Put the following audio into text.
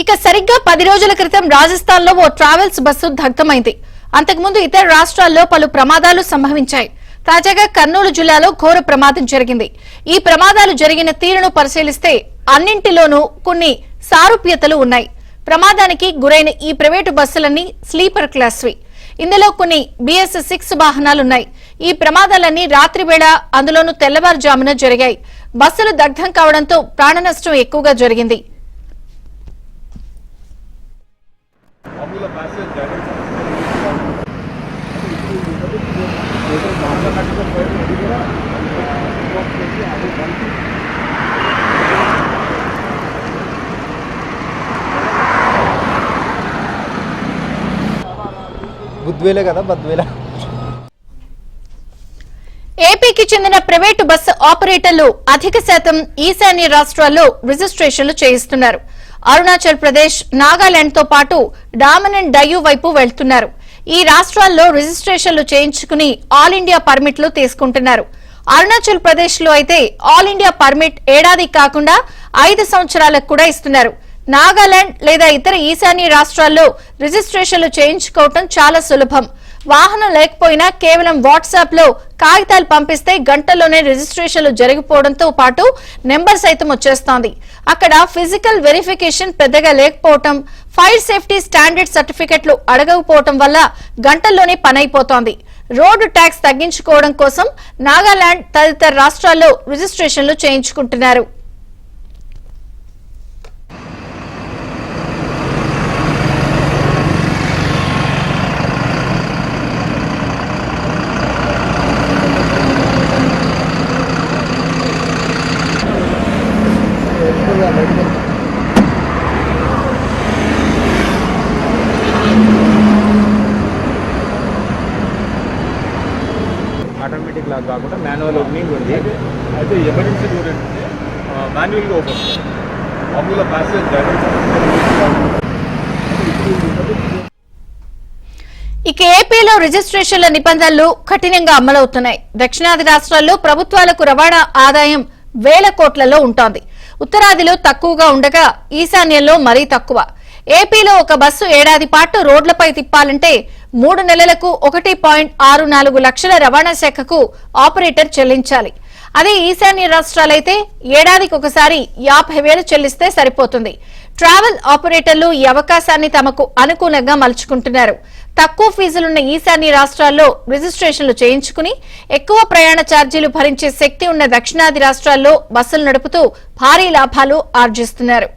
ఇక సరిగ్గా 10 రోజుల క్రితం రాజస్థాన్ లో ఓ ట్రావెల్స్ బస్సు దగ్ధమైంది. అంతకుముందు ఇతర రాష్ట్రాల్లో పలు ప్రమాదాలు సంభవించాయి. తాజాగా కర్నూలు జిల్లాలో ఘోర ప్రమాదం జరిగింది. ఈ ప్రమాదాలు జరిగిన తీరును పరిశీలిస్తే అన్నింటిలోనూ కొన్ని సారూప్యతలు ఉన్నాయి. ప్రమాదానికి గురైన ఈ ప్రైవేటు బస్సులన్నీ స్లీపర్ క్లాస్వి. ఇందులో కొన్ని BS6 వాహనాలున్నాయి. ఈ ప్రమాదాలన్నీ రాత్రి వేళ, అందులోనూ తెల్లవారుజామున జరిగాయి. బస్సులు దగ్ధం కావడంతో ప్రాణ నష్టం ఎక్కువగా జరిగింది. బుద్వేలే కదా బద్వేలా. ఏపీకి చెందిన ప్రైవేటు బస్సు ఆపరేటర్లు అధిక శాతం ఈశాన్య రాష్ట్రాల్లో రిజిస్ట్రేషన్లు చేయిస్తున్నారు. అరుణాచల్ ప్రదేశ్, నాగాలాండ్ తో పాటు డామన్ అండ్ డయ్యూ వైపు వెళ్తున్నారు. ఈ రాష్ట్రాల్లో రిజిస్ట్రేషన్లు చేయించుకుని ఆల్ ఇండియా పర్మిట్లు తీసుకుంటున్నారు. అరుణాచల్ ప్రదేశ్ లో అయితే ఆల్ ఇండియా పర్మిట్ ఏడాది కాకుండా 5 సంవత్సరాలకు కూడా ఇస్తున్నారు. నాగాలాండ్ లేదా ఇతర ఈశాన్య రాష్ట్రాల్లో రిజిస్ట్రేషన్లు చేయించుకోవటం చాలా సులభం. వాహనం లేకపోయినా కేవలం వాట్సాప్ లో కాగితాలు పంపిస్తే గంటల్లోనే రిజిస్ట్రేషన్లు జరిగిపోవడంతో పాటు నెంబర్ సైతం వచ్చేస్తోంది. అక్కడ ఫిజికల్ వెరిఫికేషన్ పెద్దగా లేకపోవటం, ఫైర్ సేఫ్టీ స్టాండర్డ్ సర్టిఫికెట్లు అడగకపోవటం వల్ల గంటల్లోనే పనైపోతోంది. రోడ్డు ట్యాక్స్ తగ్గించుకోవడం కోసం నాగాలాండ్ తదితర రాష్ట్రాల్లో రిజిస్ట్రేషన్లు చేయించుకుంటున్నారు. ఆటోమేటిక్ లాగా కాకుండా మాన్యువల్ ఓపెనింగ్ ఉంది. అయితే ఎమర్జెన్సీ డోర్ ఏంటంటే మాన్యువల్గా ఓపెన్ మామూలుగా ప్యాసేజ్ ఇక ఏపీలో రిజిస్ట్రేషన్ల నిబంధనలు కఠినంగా అమలవుతున్నాయి. దక్షిణాది రాష్ట్రాల్లో ప్రభుత్వాలకు రవాణా ఆదాయం వేల కోట్లలో ఉంటోంది. ఉత్తరాదిలో తక్కువగా ఉండగా ఈశాన్యంలో మరీ తక్కువ. ఏపీలో ఒక బస్సు ఏడాది పాటు రోడ్లపై తిప్పాలంటే 3 నెలలకు 1.64 లక్షల రవాణా శాఖకు ఆపరేటర్ చెల్లించాలి. అదే ఈశాన్య రాష్ట్రాలైతే ఏడాదికి ఒకసారి 50,000 చెల్లిస్తే సరిపోతుంది. ట్రావెల్ ఆపరేటర్లు ఈ అవకాశాన్ని తమకు అనుకూలంగా మలుచుకుంటున్నారు. తక్కువ ఫీజులున్న ఈశాన్య రాష్ట్రాల్లో రిజిస్ట్రేషన్లు చేయించుకుని ఎక్కువ ప్రయాణ ఛార్జీలు భరించే శక్తి ఉన్న దక్షిణాది రాష్ట్రాల్లో బస్సులు నడుపుతూ భారీ లాభాలు ఆర్జిస్తున్నారు.